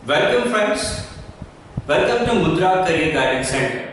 Welcome friends, welcome to Mudra Career Guidance Center.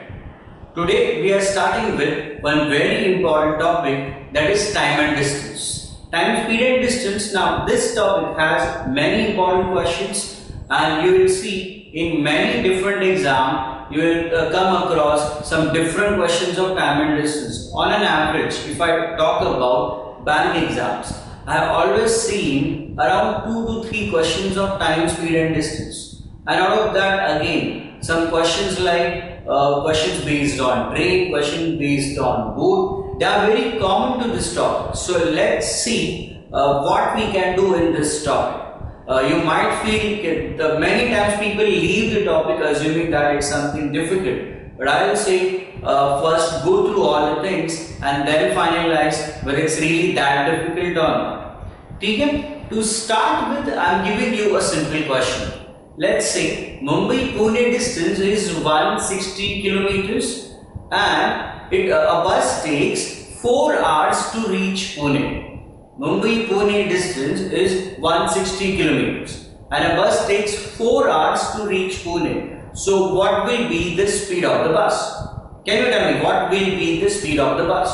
Today we are starting with one very important topic, that is time and distance. Time, speed and distance. Now this topic has many important questions and you will see in many different exams you will come across some different questions of time and distance. On an average, if I talk about bank exams, I have always seen around 2 to 3 questions of time, speed and distance. And out of that again, some questions like questions based on train, questions based on boat, they are very common to this topic. So let's see what we can do in this topic. You might feel that many times people leave the topic assuming that it's something difficult. But I will say first go through all the things and then finalize whether it's really that difficult or not. Okay? To start with, I am giving you a simple question. Let's say Mumbai-Pune distance is 160 kilometers and a bus takes 4 hours to reach Pune. Mumbai-Pune distance is 160 kilometers and a bus takes 4 hours to reach Pune. So what will be the speed of the bus? Can you tell me what will be the speed of the bus?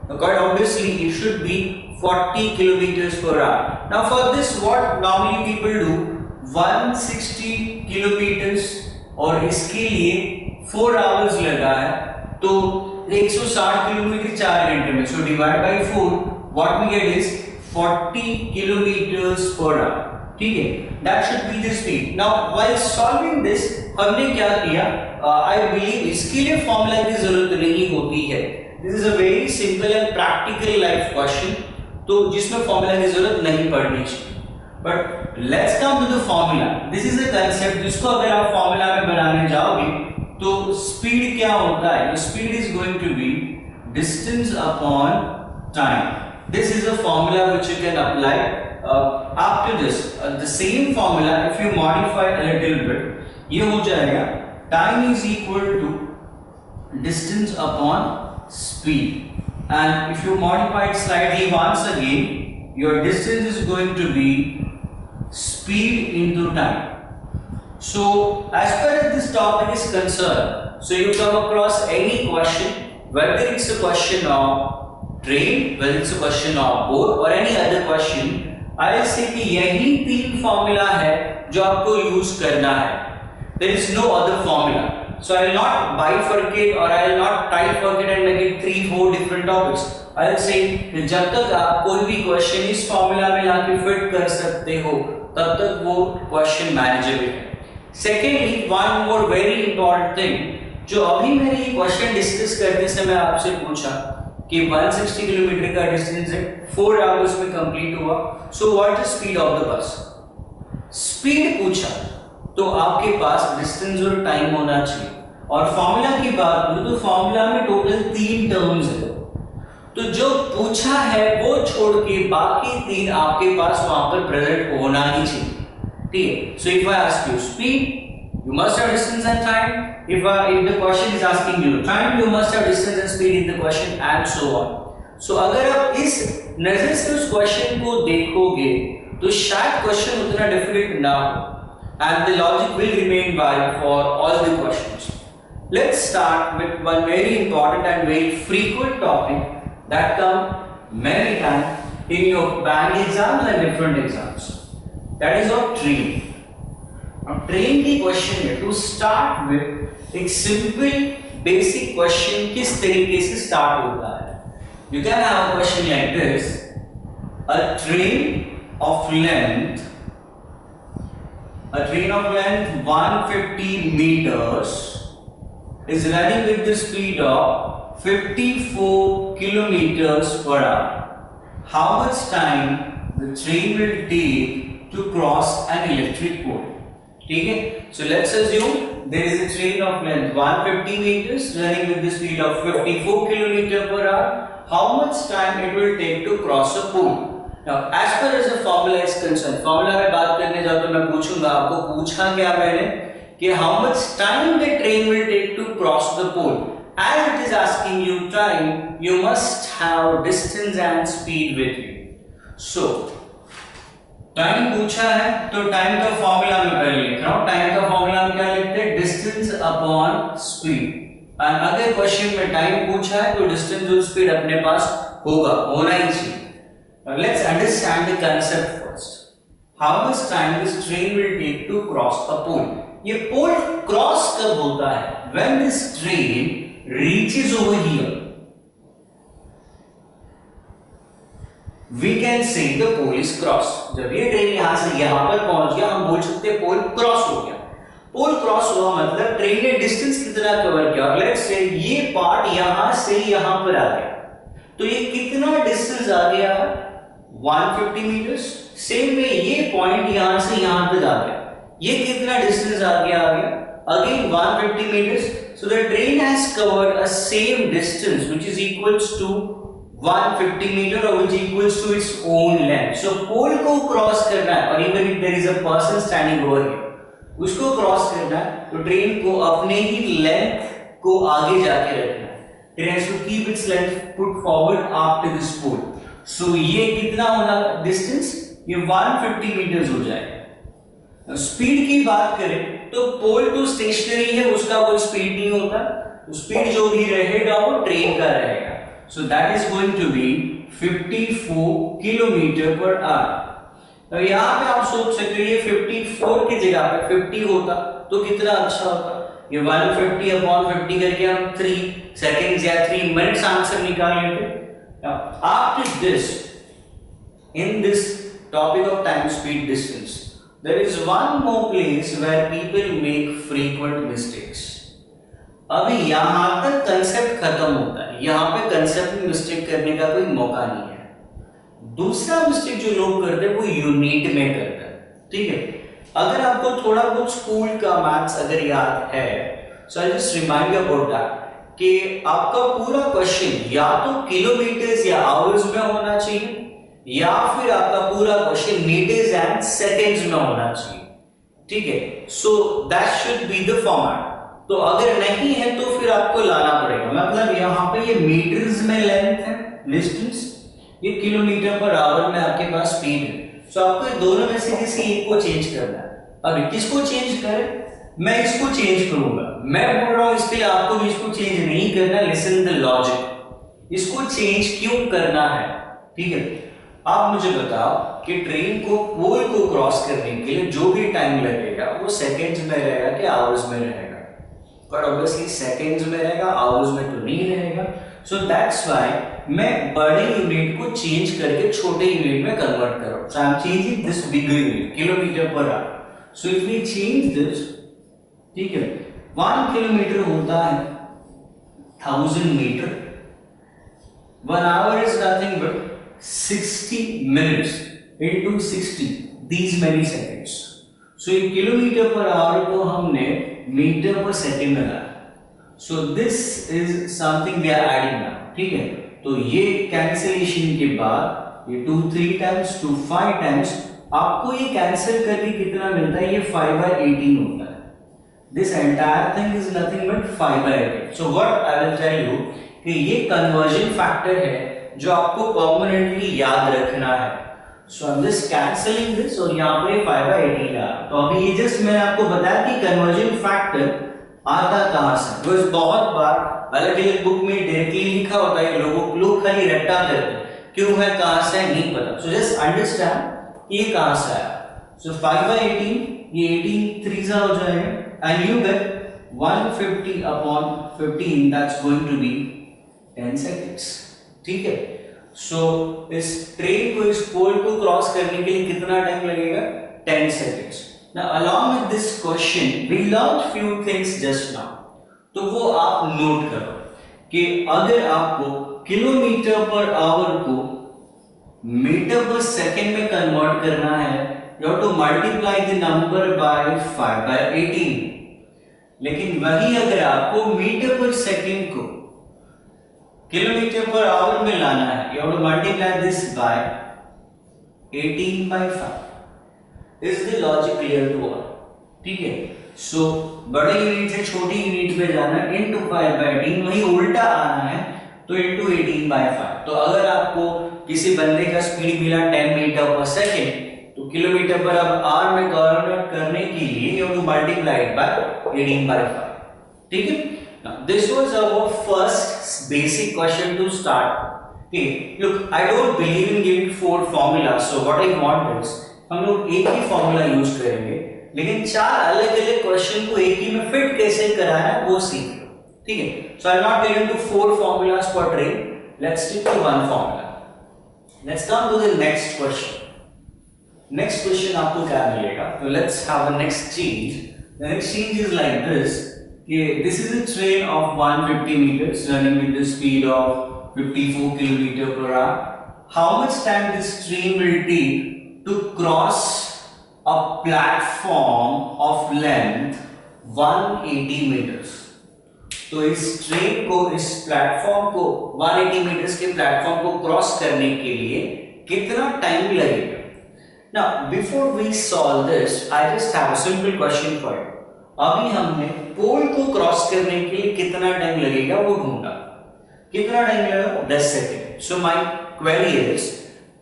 Quite obviously it should be 40 kilometers per hour. Now for this what normally people do, 160 kilometers और इसके लिए 4 hours लगा है तो 160 kilometre 4 घंटे में, so divide by 4, what we get is 40 kilometers per hour. ठीक है, that should be the speed. Now while solving this हमने क्या किया, I believe इसके लिए फॉर्मूला की जरूरत नहीं होती है. This is a very simple and practical life question, तो जिसमें फॉर्मूला की जरूरत नहीं पड़नी चाहिए. But let's come to the formula. This is a concept जिसको अगर आप फॉर्मूला में बनाने जाओगे तो स्पीड क्या होता है? The speed is going to be distance upon time. This is a formula which you can apply. After this, the same formula if you modify a little bit, ये हो जाएगा time is equal to distance upon speed, and if you modify it slightly once again, your distance is going to be speed into time. So as far as this topic is concerned, so you come across any question, whether it's a question of train, whether it's a question of boat or any other question, I will say कि यही 3 formula है जो आपको use करना है. There is no other formula. So I will not bifurcate or I will not trifurcate and make it 3-4 different topics. I will say कि जब तक आप कोई भी question इस formula में लाके fit कर सकते हो तब तक वो question manageable है. Secondly, one more very important thing, जो अभी मैंने ये question discuss करते समय आपसे पूछा कि 160 किलोमीटर का distance है, 4 hours में complete हुआ. So what is speed of the bus? Speed पूछा तो आपके पास डिस्टेंस और टाइम होना चाहिए. और फॉर्मूला की बात करूं तो फॉर्मूला में टोटल 3 टर्म्स है, तो जो पूछा है वो छोड़ के बाकी 3 आपके पास वहां पर प्रेजेंट होना ही चाहिए. ठीक है. So if I ask you speed, you must have distance and time. if the question is asking you time, you must have distance and speed in the question and so on. So अगर आप इस नजर से उस question को देखोगे तो शायद क्वेश्चन उतना डिफिकल्ट ना हो, and the logic will remain valid for all the questions. Let's start with one very important and very frequent topic that come many times in your bank exams and different exams. That is of train. Now train की question है, to start with एक simple basic question किस तरीके से start होता है. You can have a question like this: a train of length 150 meters is running with the speed of 54 kilometers per hour. How much time the train will take to cross an electric pole? ठीक है. So let's assume there is a train of length 150 meters running with the speed of 54 kilometers per hour. How much time it will take to cross a pole? Now, as far as the formula is concerned, formula में बात करने जाओ तो मैं पूछूंगा आपको, पूछा क्या मैंने कि how much time the train will take to cross the pole. As it is asking you time, you must have distance and speed with you. So time पूछा है तो टाइम का फॉर्मूला मैं पहले लिख रहा हूं। टाइम का फॉर्मूला हम क्या लिखते हैं, डिस्टेंस अपॉन स्पीड। और अगर क्वेश्चन में टाइम पूछा है तो डिस्टेंस और स्पीड अपने पास होना ही चाहिए। Let's understand the concept first. How much time this train will take to cross a pole. ये पोल क्रॉस कब होता है, when this train reaches over here, we can say the pole is crossed। जब ये train यहां से यहां पर पहुंच गया, हम बोल सकते हैं पोल क्रॉस हो गया। पोल क्रॉस हुआ मतलब ट्रेन ने डिस्टेंस कितना कवर किया। लेट्स से ये पार्ट यहां से यहां पर आ गया, तो ये कितना डिस्टेंस आ गया, 150 मीटर्स। सेम में ये पॉइंट यहां से यहां तक आ गया, ये कितना डिस्टेंस आ गया again 150 metres. So the train has covered a same distance which is equals to 150 metre और which equals to its own length। So pole को क्रॉस करना है, और even if there is a person standing over here, उसको cross करना है तो train को अपने ही लेंथ को आगे जाके रखना है। It has to keep its length put forward after this pole। So ये कितना होना डिस्टेंस, ये 150 मीटर्स हो जाएगा। स्पीड की बात करें तो पोल तो स्टेशनरी है, उसका कोई स्पीड नहीं होता, स्पीड जो भी रहेगा वो ट्रेन का रहेगा। So that is going to be 54 kilometre per hour. तो यहाँ पे आप सोच सकते हो ये 54 की जगह पे 50 होता तो कितना अच्छा होता। ये 150 अपॉन 50 करके हम 3 सेकेंड्स या 3 मिनट्स आंसर निकाल लेते। After this, in this topic of time, speed, distance, there is one more place where people make frequent mistakes। अभी यहां तक कंसेप्ट खत्म होता है, यहां पे कंसेप्ट में मिस्टेक करने का कोई मौका नहीं है। दूसरा मिस्टेक जो लोग करते हैं वो यूनिट में करते हैं, ठीक है। अगर आपको थोड़ा बहुत स्कूल का मैथ्स अगर याद है, so I just remind you about that कि आपका पूरा क्वेश्चन या तो किलोमीटर्स या आवर्स में होना चाहिए, या फिर आपका पूरा क्वेश्चन मीटर्स एंड सेकंड्स में होना चाहिए, ठीक है। So that should be the format. तो अगर नहीं है तो फिर आपको लाना पड़ेगा, मतलब यहाँ पे ये मीटर्स में लेंथ है डिस्टेंस, ये किलोमीटर पर आवर में आपके पास स्पीड है। सो आपको दोनों में से किसी एक को चेंज करना है। अभी किसको चेंज करें, मैं इसको चेंज करूंगा, मैं बोल रहा हूं इसलिए आपको भी इसको चेंज नहीं करना। लिसन द लॉजिक, इसको चेंज क्यों करना है, ठीक है। आप मुझे बताओ कि ट्रेन को पोल को क्रॉस करने के लिए जो भी टाइम लगेगा वो सेकेंड्स में रहेगा कि आवर्स में रहेगा, पर ऑब्वियसली सेकेंड्स में रहेगा, आवर्स में तो नहीं रहेगा। सो दैट्स व्हाई मैं बड़े यूनिट को चेंज करके छोटे यूनिट में कन्वर्ट कर रहा हूं। So I am changing this bigger unit, kilometre पर hour. So if we change this, ठीक है, 1 किलोमीटर होता है 1000 metre, 1 hour is nothing but 60 minutes into 60, these many seconds। so ये किलोमीटर पर आवर को हमने मीटर पर सेकंड में लाया। so this is something we are adding now, ठीक है। तो ये कैंसिलेशन के बाद ये 2 3 times 2 5 times आपको ये कैंसिल करके कितना मिलता है, ये 5/18 होता है। this entire thing is nothing but 5/18। so what I will tell you कि ये कन्वर्जन फैक्टर है जो आपको परमानेंटली याद रखना है। So I am just cancelling this और यहाँ पे 5/18 आ। तो अभी ये जस्ट मैंने आपको बताया कि कन्वर्जन फैक्टर आता कहाँ से, बिकॉज बहुत बार अलग अलग बुक में डायरेक्टली लिखा होता है, लोग खाली रट्टा करते हैं, क्यों है कहाँ से है नहीं पता। सो जस्ट अंडरस्टैंड ये कहाँ से आया। सो 5/18, ये 18 3 हो जाएगा and you get 150 upon 15, that's going to be 10 seconds, ठीक है। सो इस ट्रेन को, इस पोल को क्रॉस करने के लिए कितना टाइम लगेगा, 10 seconds. Now along with this question we learn few things just now, तो वो आप नोट करो कि अगर आपको किलोमीटर पर आवर को मीटर पर सेकेंड में कन्वर्ट करना है, you have to multiply the number by 5/18। लेकिन वही अगर आपको मीटर पर सेकेंड को किलोमीटर पर आवर में लाना है, you have to multiply this by 18/5। Is the logic clear to all? ठीक है। सो बड़े यूनिट से छोटी यूनिट में जाना into 5/18, वही उल्टा आना है तो into 18/5। तो अगर आपको किसी बंदे का स्पीड मिला 10 मीटर पर सेकेंड, तो किलोमीटर पर अब आर में कन्वर्ट करने के लिए you have to multiply it by 18/5. ठीक है. Now this was our first basic question to start. Okay, look, I don't believe in giving 4 formulas, so what I want is हम लोग एक ही फॉर्मूला यूज करेंगे, लेकिन 4 अलग अलग क्वेश्चन को एक ही में फिट कैसे कराना है वो सीख लो. ठीक है. So I'll not get into 4 formulas per train. Let's stick to 1 formula. Let's come to the next question. Next question आपको क्या मिलेगा? So let's have a next change. The next change is like this. This is a train of 150 meters running with the speed of 54 km per hour. How much time this train will take to cross a platform of length 180 meters? तो इस train को, इस platform को 180 metres के platform को cross करने के लिए कितना टाइम लगेगा? Now before we solve this, I just have a simple question for you. अभी हमने पोल को क्रॉस करने के लिए कितना टाइम लगेगा वो ढूंढा. कितना टाइम लगेगा? 10 second. So my query is,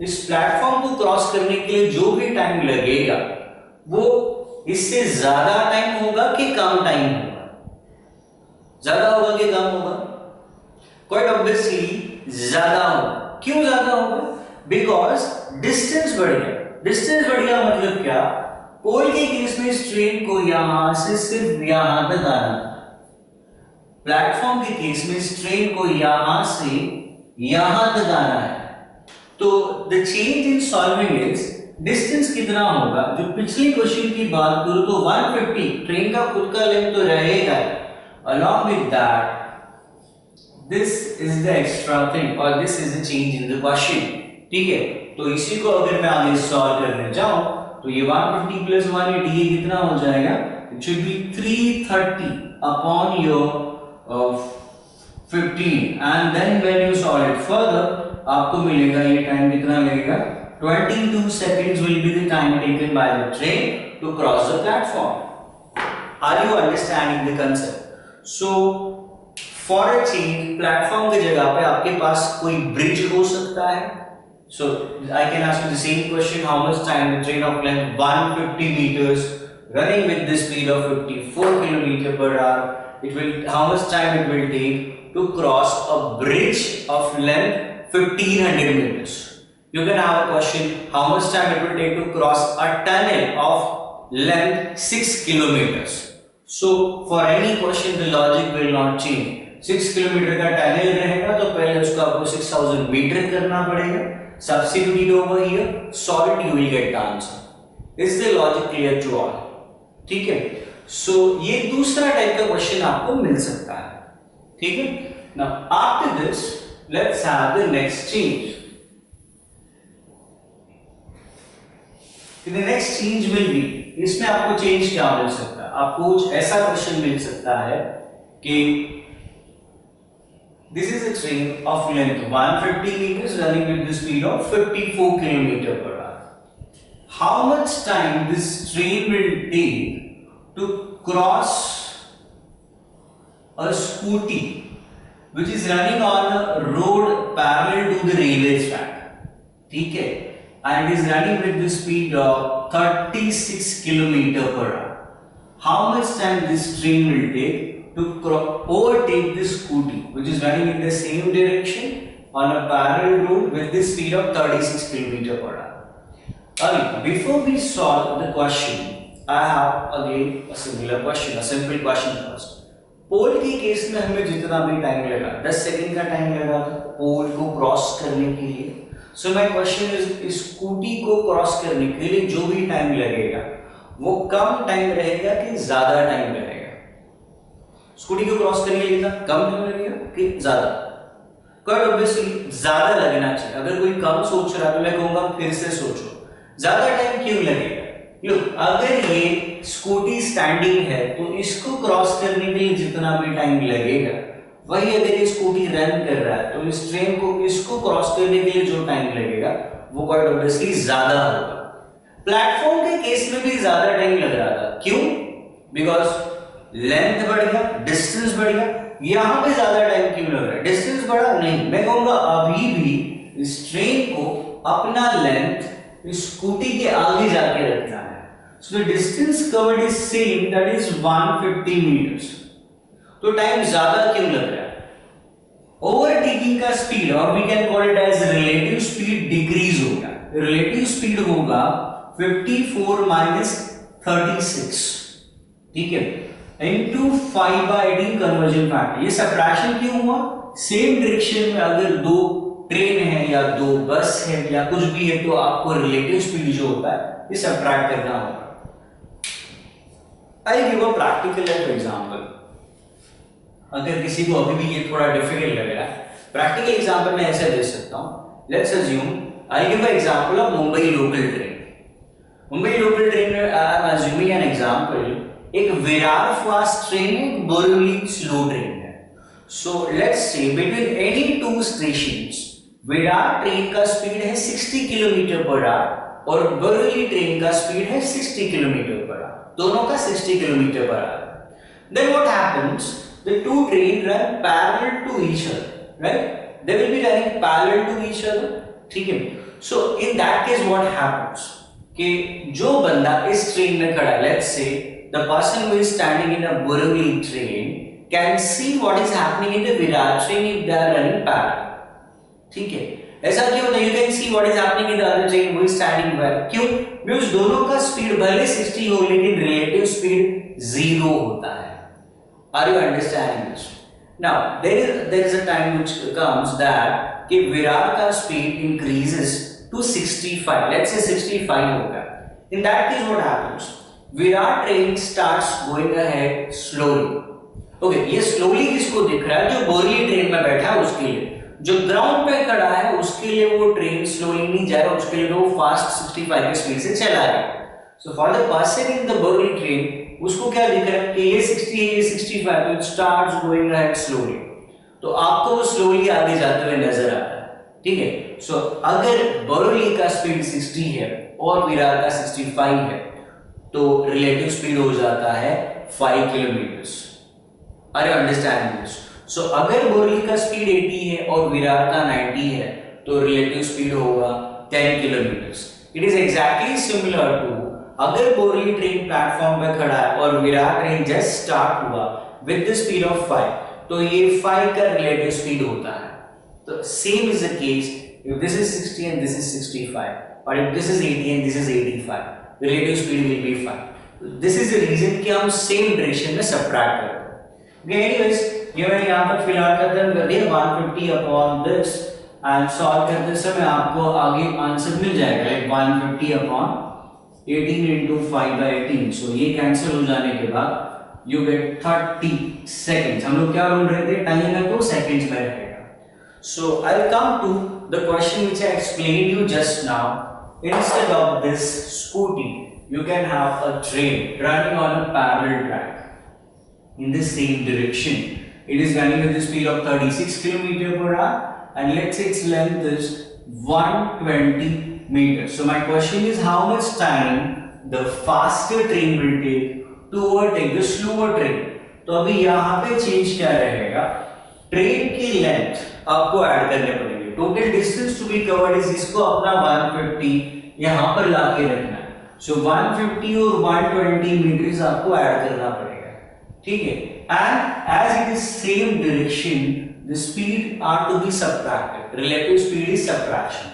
इस प्लेटफॉर्म को क्रॉस करने के लिए जो भी टाइम लगेगा वो इससे ज्यादा टाइम होगा कि कम टाइम होगा? ज्यादा होगा कि कम होगा? क्वाइट ऑब्वियसली ज्यादा होगा. क्यों ज्यादा होगा? बिकॉज डिस्टेंस बढ़ गया. डिस्टेंस बढ़ गया मतलब क्या? पोल के केस में इस ट्रेन को यहां से सिर्फ यहां तक आना था. प्लेटफॉर्म के केस में इस ट्रेन को यहां से यहां तक आना है. तो the change in solving is distance कितना होगा? जो पिछले क्वेश्चन की बात करूं तो 150 ट्रेन का खुद का लेंथ तो रहेगा. Along with that this is the extra thing और this is the change in the question. ठीक है. तो इसी को अगर मैं आगे सॉल्व करने जाऊं तो ये 150 प्लस 180 ये कितना हो जाएगा? It should be 330 upon your 15 and then when you solve it further आपको मिलेगा ये टाइम कितना लगेगा? 22 seconds will be the time taken by the train to cross the platform. Are you understanding the concept? So for a change platform की जगह पे आपके पास कोई ब्रिज हो सकता है. So I can ask you the same question: how much time the train of length 150 meters running with the speed of 54 km per hour, how much time it will take to cross a bridge of length 1500 meters? You can have a question: how much time it will take to cross a tunnel of length 6 kilometers? So for any question the logic will not change. 6 kilometre का tunnel रहेगा तो पहले उसको आपको 6000 metre करना पड़ेगा. Substitute it over here, solve it, you will get the answer. Is the logic clear to all? ठीक है. So ये दूसरा टाइप का क्वेश्चन आपको मिल सकता है. ठीक है. Now after this, let's have the next change. The next change will be, इसमें आपको चेंज क्या मिल सकता है? आपको कुछ ऐसा क्वेश्चन मिल सकता है कि this is a train of length 150 meters running with the speed of 54 km per hour. How much time this train will take to cross a scooty which is running on a road parallel to the railway track? ठीक है. And it is running with the speed of 36 km per hour. How much time this train will take to overtake this scooty which is running in the same direction on a parallel road with the speed of 36 km per hour? Before we solve the question, I have again a similar question, a simple question first. पोल के case में हमें जितना भी time लगा, 10 second का time लगा था पोल को क्रॉस करने के लिए. सो माय क्वेश्चन इज, इस स्कूटी को क्रॉस करने के लिए जो भी टाइम लगेगा वो कम टाइम रहेगा कि ज्यादा टाइम लगेगा? स्कूटी को क्रॉस करने के लिए कम टाइम लगेगा कि ज्यादा? क्वाइट ऑब्वियसली ज्यादा लगना चाहिए. अगर कोई कम सोच रहा है तो मैं कहूंगा फिर से सोचो, ज्यादा टाइम क्यों लगेगा? लुक, अगर ये स्कूटी स्टैंडिंग है तो इसको क्रॉस करने के लिए जितना भी टाइम लगेगा वही अगर ये स्कूटी रन कर रहा है तो इस ट्रेन को, इसको क्रॉस करने के लिए जो टाइम लगेगा वो क्वाइट ऑब्वियसली ज्यादा होगा. प्लेटफॉर्म के केस में भी ज्यादा टाइम लग रहा था. क्यों? बिकॉज लेंथ बढ़ गया, डिस्टेंस बढ़ गया. यहां पे ज्यादा टाइम क्यों लग रहा है? डिस्टेंस बढ़ा नहीं. मैं कहूंगा अभी भी इस ट्रेन को अपना लेंथ स्कूटी के आगे जाके रखना है। So the distance covered is same, that is 150 metres. तो टाइम ज्यादा क्यों लग रहा है? ओवरटेकिंग का स्पीड, और we can call it as relative speed, decrease होगा। रिलेटिव स्पीड होगा 54 माइनस 36, ठीक है, इनटू 5/18 कन्वर्जन फैक्टर। ये सबट्रैक्शन क्यों हुआ? सेम डायरेक्शन में अगर दो ट्रेन है या दो बस है या कुछ भी है, तो आपको रिलेटिव स्पीड जो होता है ये सबट्रैक्ट करना होगा। आई गिव अ प्रैक्टिकल एग्जांपल। अगर किसी को अभी भी ये थोड़ा डिफिकल्ट लग रहा है, प्रैक्टिकल एग्जांपल मैं ऐसे दे सकता हूं। Let's assume I give a example of Mumbai local train. Mumbai local train में I am assuming an example, एक विरार फास्ट ट्रेन है, बोरिवली स्लो ट्रेन है। So let's say between any two stations Virar train का स्पीड है 60 किलोमीटर पर आवर और Borivali train का speed है 60 kilometre per hour, दोनों का 60 किलोमीटर पर hour. Then what happens, the two train run parallel to each other, right? They will be running parallel to each other, ठीक है। So in that case what happens कि जो बंदा इस train में खड़ा है, let's say the person who is standing in a Borivali train can see what is happening in the Virar train if they are running parallel, ठीक है। ऐसा क्यों नहीं? You can see what is happening in the other train who is standing by, क्यों? Because दोनों का speed भले 60 हो लेकिन रिलेटिव स्पीड 0 होता है। Are you understanding this? Now there is a time which comes that कि विरार का speed increases to 65. Let's say 65 होगा। In that case what happens? Virar train starts going ahead slowly. Okay, ये slowly किसको दिख रहा है? जो बोरिवली ट्रेन में बैठा है उसके लिए। जो ग्राउंड पे खड़ा है उसके लिए वो ट्रेन स्लोली नहीं जा रहा, उसके लिए वो फास्ट 65 की स्पीड से चला रहा है। So for the person in the Borivali train उसको क्या दिख रहा है कि ये 60 है, ये 65, तो it starts going ahead slowly, तो आपको वो स्लोली आगे जाते हुए नजर आता है, ठीक है। सो अगर बोरिवली का स्पीड 60 है और विरार का 65 है तो रिलेटिव स्पीड हो जाता है 5 kilometre. Are you understanding this? So अगर बोरिवली का स्पीड 80 है और विरार का 90 है तो रिलेटिव स्पीड होगा 10 kilometre. It is exactly similar to अगर बोरिवली ट्रेन प्लेटफॉर्म पे खड़ा है और विरार ट्रेन जस्ट स्टार्ट हुआ विद द स्पीड ऑफ 5, तो ये 5 का रिलेटिव स्पीड होता है। तो same is the case if this is 60 and this is 65 और if this is 80 and this is 85, relative speed will be 5। This is the reason कि हम सेम डायरेक्शन में सबट्रैक्ट करते हैं। ओके, एनीवेज ये मैंने यहां पर फिलहाल खत्म कर दिया 150 अपॉन दिस, एंड सॉल्व करते समय आपको आगे आंसर मिल जाएगा लाइक 150 अपॉन 18 into 5/18। सो ये कैंसिल हो जाने के बाद यू गेट 30 सेकेंड्स। हम लोग क्या बोल रहे थे? टाइम है तो सेकेंड्स में रहेगा। So I will come to the question which I explained you just now. Instead of this scooty you can have a train running on a parallel track in the same direction. It is running with the speed of 36 km per hour and let's say its length is 120 meters. So my question is how much time the faster train will take to overtake the slower train. तो अभी यहाँ पे change क्या रहेगा? Train की length आपको add करने पड़ेंगे। Total distance to be covered is, इसको अपना 150 यहाँ पर लाके रखना है। सो 150 और 120 मीटर्स आपको ऐड करना पड़ेगा, ठीक है। And as it is same direction the speed are to be subtracted, relative speed is subtraction.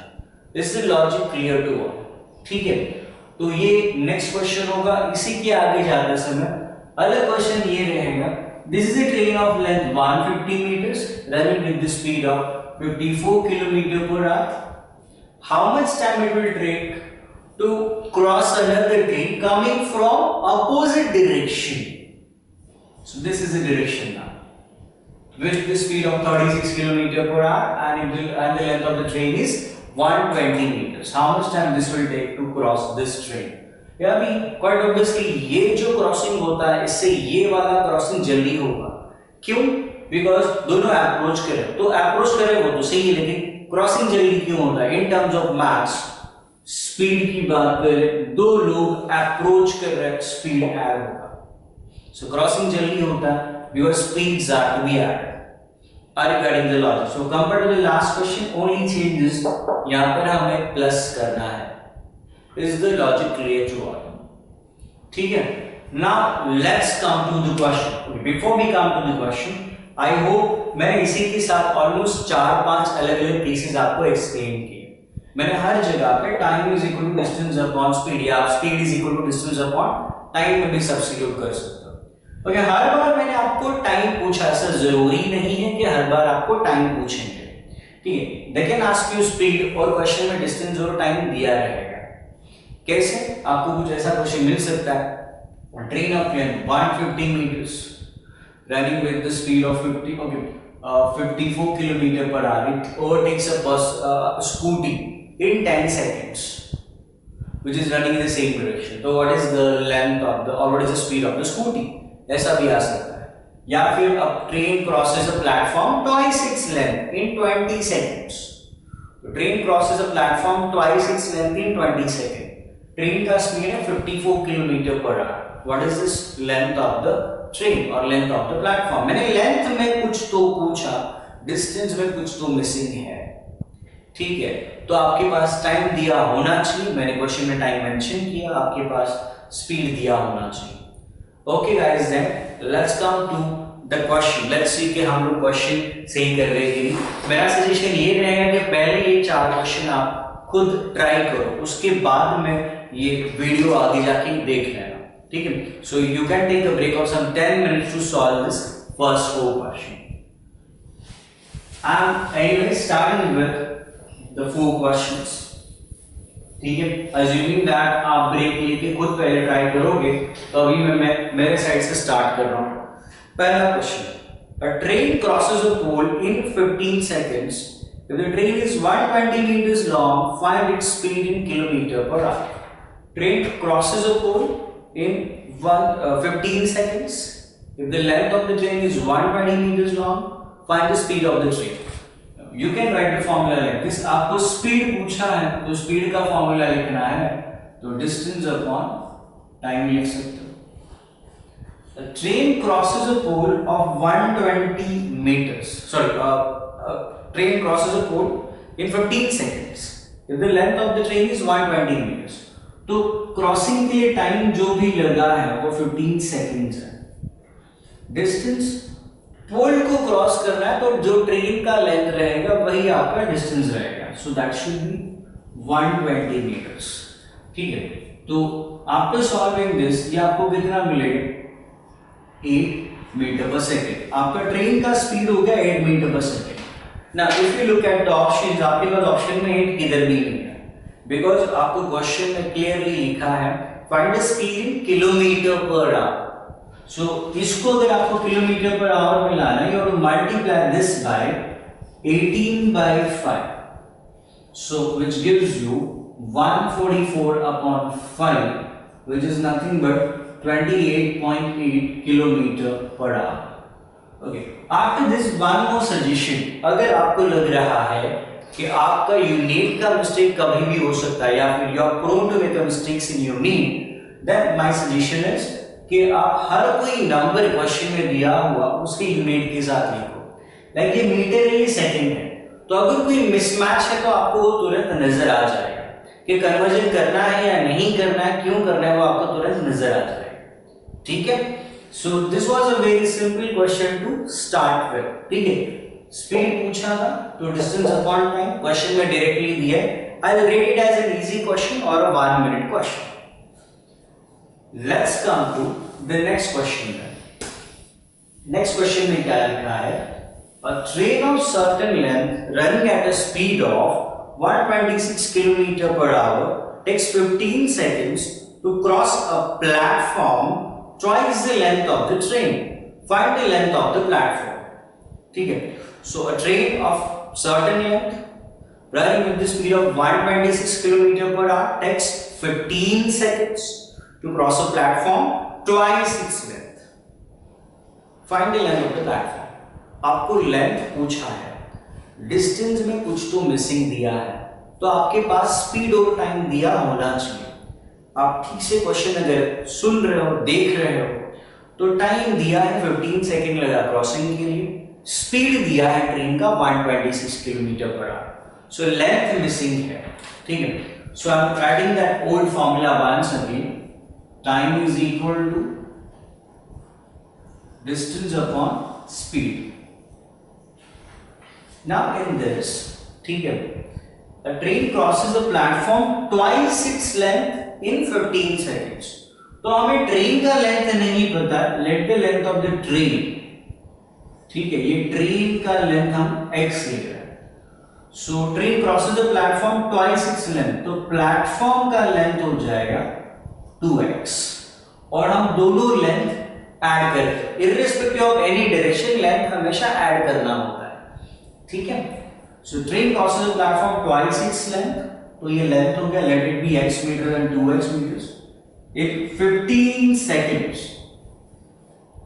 This is logic clear to all, ठीक है। तो ये नेक्स्ट क्वेश्चन होगा। इसी के आगे जाते समय अगला क्वेश्चन ये रहेगा, this is a train of length 150 meters running with the speed of 54 km per hour. How much time it will take to cross another train coming from opposite direction? So this is the direction now with the speed of 36 km per hour and the length of the train is 120 meters. How much time this will take to cross this train? या भी quite obviously ये जो crossing होता है इससे ये वाला crossing जल्दी होगा। क्यों? बिकॉज दोनों अप्रोच करें, तो अप्रोच करें वो तो सही है, लेकिन क्रॉसिंग जल्दी क्यों होता है? In terms of maths speed की बात करें, दो लोग अप्रोच कर रहे हैं, स्पीड ऐड होगा। सो क्रॉसिंग जल्दी होता है because speeds are to be added. Are you getting the logic? So compare to the last question only changes, यहां पर हमें प्लस करना है। Is the logic clear to all? ठीक है. Now let's come to the question. Before we come to the question, I hope मैंने इसी के साथ ऑलमोस्ट 4-5 अलग-अलग केसेस आपको एक्सप्लेन किए. मैंने हर जगह पे time is equal to distance upon speed या speed is equal to distance upon time में भी सब्स्टिट्यूट कर सकते हो. ओके, हर बार मैंने आपको टाइम पूछा, ऐसा जरूरी नहीं है कि हर बार आपको टाइम पूछेंगे. ठीक है, they can ask you speed और क्वेश्चन में डिस्टेंस और टाइम दिया रहेगा. कैसे? आपको कुछ ऐसा क्वेश्चन मिल सकता है, train of length 150 meters running with the speed of 54 kilometer per hour. It overtakes a bus, scooty in 10 seconds, which is running in the same direction. So what is the length of the, or what is the speed of the scooty? ऐसा भी आ सकता है. या फिर a train crosses a platform twice its length in 20 seconds. तो train crosses a platform twice its length in 20 seconds. Train का speed है 54 kilometre per hour. What is this length of the train और length of the platform. मैंने length में कुछ तो पूछा, distance में कुछ तो मिसिंग है. ठीक है, तो आपके पास टाइम दिया होना चाहिए. मैंने क्वेश्चन में टाइम मेंशन किया, आपके पास स्पीड दिया होना चाहिए. Okay guys, then let's come to the question. Let's see कि हम लोग क्वेश्चन सही कर रहे हैं कि नहीं. मेरा सजेशन ये रहेगा कि पहले ये 4 क्वेश्चन आप खुद ट्राई करो, उसके बाद में ये वीडियो आगे जाके देख लेना. ठीक है, so you can take a break of some 10 minutes to solve this first 4 question. I am anyway starting with the 4 questions. ठीक है, अज्यूमिंग दैट आप ब्रेक लेके खुद पहले ट्राई करोगे, तो अभी मैं मेरे साइड से स्टार्ट कर रहा हूं. पहला question, a train crosses a pole in 15 seconds. If the train is 120 meters long, find its speed in kilometer per hour. Train crosses a pole in 15 seconds. If the length of the train is 120 meters long, find the speed of the train. You can write the formula like this. आपको speed पूछा है तो speed का formula लिखना है, तो distance upon time लिख सकते हो. The train crosses a pole of 120 meters. Train crosses a pole in 15 seconds. If the length of the train is 120 meters, तो क्रॉसिंग के लिए टाइम जो भी लगा है वो 15 सेकंड्स है. डिस्टेंस, पोल को क्रॉस करना है तो जो ट्रेन का लेंथ रहेगा वही आपका डिस्टेंस रहेगा. So that should be 120 meters. ठीक है, तो आफ्टर सॉल्विंग दिस ये आपको कितना मिलेगा? 8 मीटर पर सेकेंड. आपका ट्रेन का स्पीड हो गया 8 मीटर पर second. Now, if you look at the options, आपके पास ऑप्शन में 8 किधर भी नहीं है, बिकॉज आपको क्वेश्चन में क्लियरली लिखा है find the speed in kilometre पर आवर. सो इसको अगर आपको किलोमीटर पर आवर में लाना है, you have to multiply this by 18/5. So which gives you 144/5, which is nothing but 28.8 kilometre पर hour. Okay. After this, one more suggestion. अगर आपको लग रहा है कि आपका यूनिट का मिस्टेक कभी भी हो सकता है या फिर you are prone to make a mistakes in your unit, then my suggestion is कि आप हर कोई नंबर क्वेश्चन में दिया हुआ उसके यूनिट के साथ लिखो. लाइक ये मीटर है, ये सेकंड है, तो अगर कोई मिसमैच है तो आपको वो तुरंत नजर आ जाएगा कि कन्वर्जन करना है या नहीं करना है, क्यों करना है, वो आपको तुरंत नजर आ जाएगा. ठीक है, so this was a very simple question to start with. ठीक है, स्पीड पूछा था तो डिस्टेंस अपॉन टाइम क्वेश्चन में डायरेक्टली दिया है. I will rate it as an easy question or a 1 minute question. Let's come to the next question. Next question में क्या लिखा है? A train of certain length running at a speed of 126 km per hour takes 15 seconds to cross a platform twice the length of the train. Find the length of the platform. ठीक है, so a train of certain length running with the speed of 126 km per hour takes 15 seconds to cross a platform twice its length. Find the length of the platform. आपको length पूछा है, distance में कुछ तो missing दिया है, तो आपके पास स्पीड और टाइम दिया होना चाहिए. आप ठीक से क्वेश्चन अगर सुन रहे हो, देख रहे हो, तो टाइम दिया है 15 सेकेंड लगा क्रॉसिंग के लिए, स्पीड दिया है ट्रेन का 126 किलोमीटर पर आवर. सो लेंथ मिसिंग है. ठीक है, So I'm adding that old formula once again. Time is equal to distance upon speed. Now in this, ठीक है, a train crosses a platform twice its length in 15 seconds. तो हमें train का length नहीं पता, let the length of the train, ठीक है, ये ट्रेन का लेंथ हम x ले रहे हैं. So train crosses the platform twice its length, तो प्लेटफॉर्म का लेंथ हो जाएगा 2x और हम दोनों लेंथ ऐड करते, irrespective of any direction length हमेशा ऐड करना होता है, ठीक है. So train crosses the platform twice its length, तो ये लेंथ हो गया, let it be x metre and 2x metres in 15 seconds.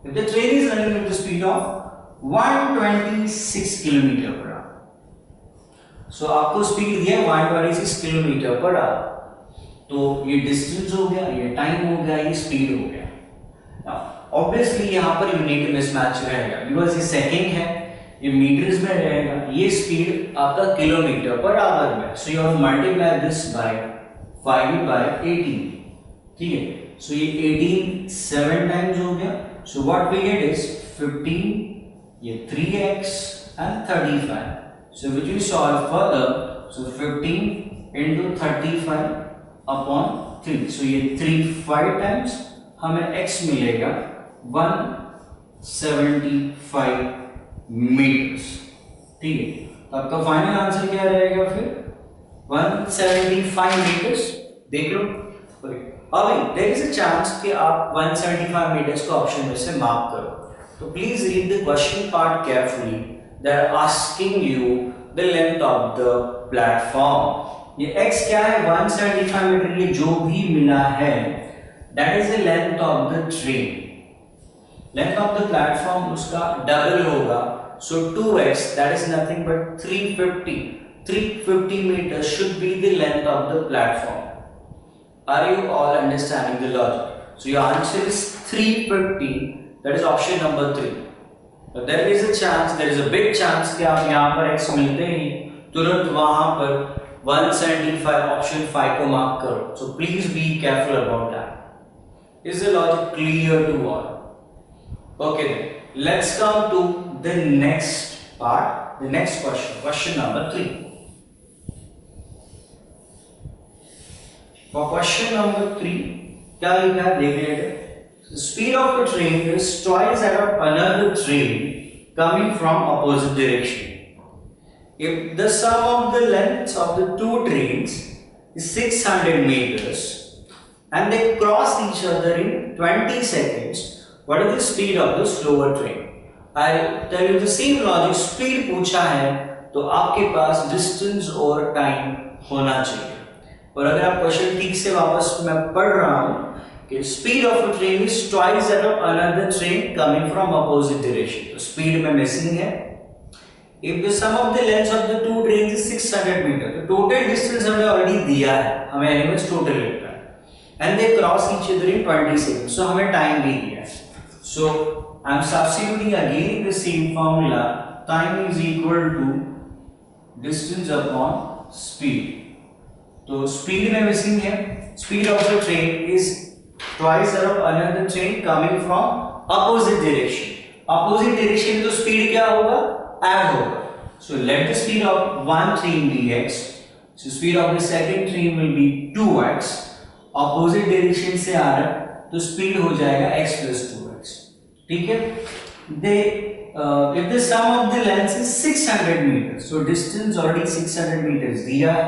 If the train is running with the speed of 126 km per hour, so आपको speed दिया 126 km per hour, तो ये distance हो गया, ये टाइम हो गया, ये स्पीड हो गया. ऑब्वियसली यहाँ पर यूनिट मिसमैच रहेगा, बिकॉज ये सेकंड है, ये मीटर्स में रहेगा, ये स्पीड आपका किलोमीटर पर आवर में. So you have to multiply this bye 5/18, ठीक है. सो ये 18 7 टाइम्स हो गया. So what we get is 15, ये 3x and 35. So which we solve further, so 15 into 35 upon 3. So ये 5 टाइम्स हमें x मिलेगा 175 मीटर्स, ठीक है. तो आपका फाइनल आंसर क्या रहेगा फिर 175 मीटर्स. देख लो अभी देयर इज अ चांस कि आप 175 मीटर्स को ऑप्शन में से मार्क करो. तो please read the question part carefully. They are asking you the length of the platform. ये x क्या है 175 मीटर, ये जो भी मिला है that is the length of the train. Length of the platform उसका डबल होगा, सो 2x that is nothing but 350 meters should be the length of the platform. Are you all understanding the logic? So your answer is 350. That is option number 3. But there is a chance, there is a big chance कि आप यहाँ पर x मिलते ही तुरंत वहाँ पर 175 option 5 को mark करो. So please be careful about that. Is the logic clear to all? Okay then. Let's come to the next part, the next question. Question number 3. For question number 3, क्या लिखा है देख लेते. The speed of a train is twice that of another train coming from opposite direction. If the sum of the lengths of the two trains is 600 meters and they cross each other in 20 seconds, what is the speed of the slower train? I tell you the same logic. Speed पूछा है तो आपके पास distance और time होना चाहिए. और अगर आप क्वेश्चन ठीक से वापस मैं पढ़ रहा हूं कि speed of a train is twice that of another train coming from opposite direction. तो स्पीड में मिसिंग है. If the sum of the lengths of the two trains is 600 metre, तो टोटल डिस्टेंस हमें ऑलरेडी दिया है, हमें anyways total लिखना है. And they cross each other in 20 seconds, so हमें टाइम भी दिया है. So I am substituting again the same formula. Time is equal to distance upon speed. तो स्पीड में मिसिंग है. Speed of the train is twice that of another train coming from opposite direction. Opposite direction तो speed क्या होगा, add होगा. So let the speed of one train be x, so speed of the second train will be 2x. Opposite direction से आ रहा तो speed हो जाएगा x + 2x, ठीक है. दे if the sum of the lengths is 600 meters, so distance already 600 meters दिया है.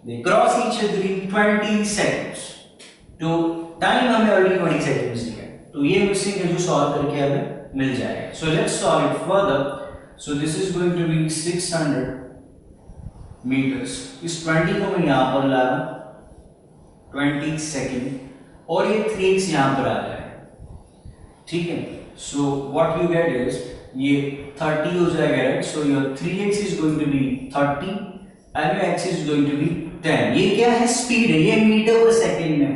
They cross each other in 20 seconds. तो टाइम हमें ऑलरेडी 20 सेकंड्स दिया है, तो ये मिसिंग है जो सॉल्व करके हमें मिल जाएगा. So let's solve it further. So this is going to be 600 meters. इस 20 को मैं यहाँ पर ला रहा 20 सेकंड और ये 3x यहाँ पर आ जाएगा, ठीक है. So what you get is ये 30 हो जाएगा, right. So your 3x is going to be 30 and your x is going to be 10. ये क्या है, स्पीड है, ये मीटर पर सेकंड में,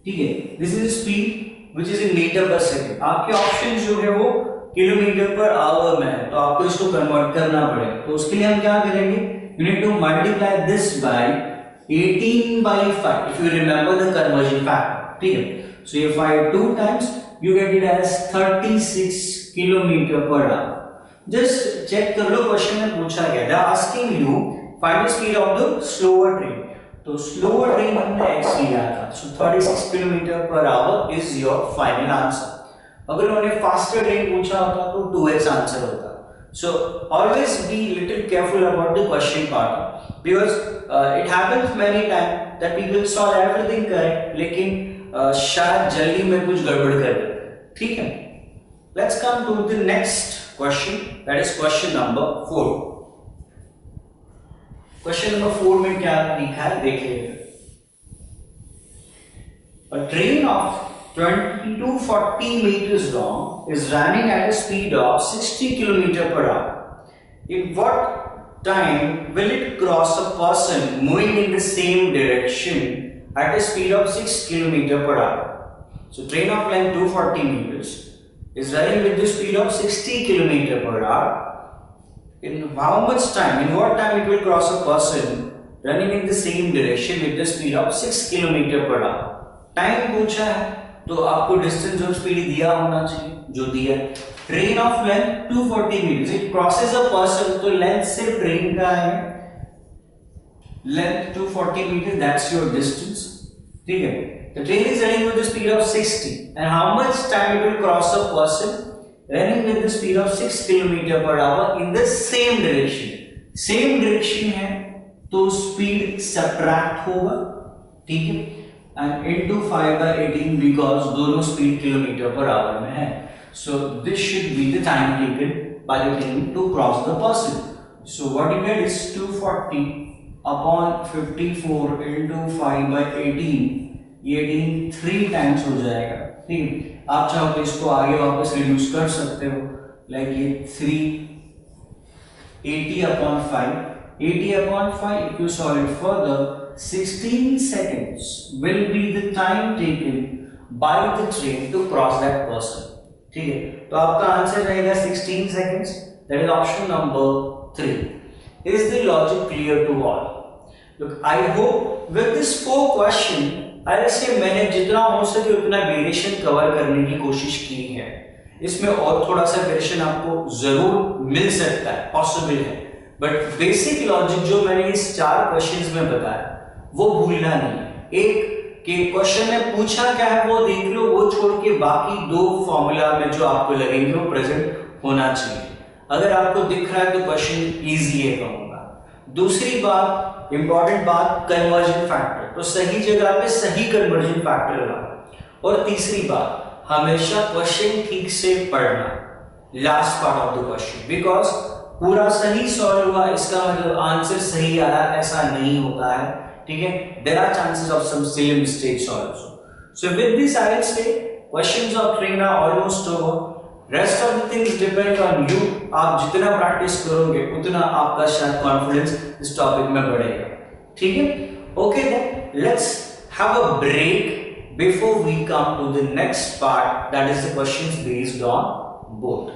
ठीक है. This is speed which is in meter per second. आपके ऑप्शन जो है वो किलोमीटर पर आवर में है, तो आपको इसको कन्वर्ट करना पड़ेगा. तो उसके लिए हम क्या करेंगे, you need to multiply this bye 18 by 5 if you remember the conversion factor. ठीक है, so if I 2 times you get it as 36 kilometer पर आवर. जस्ट चेक कर लो, क्वेश्चन में पूछा गया था asking you find the speed of the slower train. तो स्लोअर ट्रेन हमने x लिया था, सो 36 किलोमीटर पर hour is your final answer. अगर उन्होंने फास्टर ट्रेन पूछा होता तो 2x आंसर होता. So always be little careful about the question pattern because it happens many times that people solve everything correct लेकिन शायद जल्दी में कुछ गड़बड़ कर देते हैं. ठीक है, let's come to the next question, that is question number 4. Question number 4 में क्या लिखा है देख लीजिए. A train of 20 to 40 meters long is running at a speed of 60 km per hour. In what time will it cross a person moving in the same direction at a speed of 6 km per hour? So train of length 240 meters is running with the speed of 60 km per hour. In how much time, in what time it will cross a person running in the same direction with the speed of 6 km per hour? Time पूछा है तो आपको distance और speed दिया होना चाहिए, जो दिया है. Train of length 240 meters, it crosses a person, तो लेंथ सिर्फ ट्रेन का है, length 240 meter, that's your distance. ठीक है, the train is running with the speed of 60 and how much time it will cross a person running with the speed of 6 kilometer पर hour in the same direction. Same direction है तो speed subtract होगा. ठीक है, and into 5 by 18 because दोनों speed kilometre पर hour में है. So this should be the time taken by the train to cross the person. So what you get is 240 upon 54 into 5 by 18. ये 18 3 times हो जाएगा. ठीक है, आप चाहो तो इसको आगे वापस रिड्यूस कर सकते हो, लाइक ये 380 upon 5, 80 upon 5 if you solve it further 16 seconds will be the time taken by the train to cross that person. ठीक है, तो आपका आंसर रहेगा 16 seconds. That is option number 3. Is the logic clear to all? Look, I hope with this 4 question, ऐसे मैंने जितना हो सके उतना वेरिएशन कवर करने की कोशिश की है. इसमें और थोड़ा सा वेरिएशन आपको जरूर मिल सकता है, पॉसिबल है, बट बेसिक लॉजिक जो मैंने इस 4 क्वेश्चंस में बताया वो भूलना नहीं. एक कि क्वेश्चन में पूछा क्या है वो देख लो, वो छोड़ के बाकी 2 फॉर्मूला में जो आपको लगेंगे वो प्रेजेंट होना चाहिए. अगर आपको दिख रहा है तो क्वेश्चन इजी है कहूंगा. दूसरी बात, इंपॉर्टेंट बात, कन्वर्जन फैक्टर, तो सही जगह पे सही कन्वर्जन फैक्टर लगाओ. और तीसरी बात, हमेशा क्वेश्चन ठीक से पढ़ना, last part of the question, because पूरा सही सॉल्व हुआ इसका मतलब आंसर सही आया ऐसा नहीं होता है. ठीक है, there are chances of some silly mistakes also. So with this I will say questions of train are almost over. Rest of the things depend on you. आप जितना प्रैक्टिस करोगे उतना आपका शायद कॉन्फिडेंस इस टॉपिक में बढ़ेगा. ठीक है, okay then let's have a break before we come to the next part, that is the questions based on both.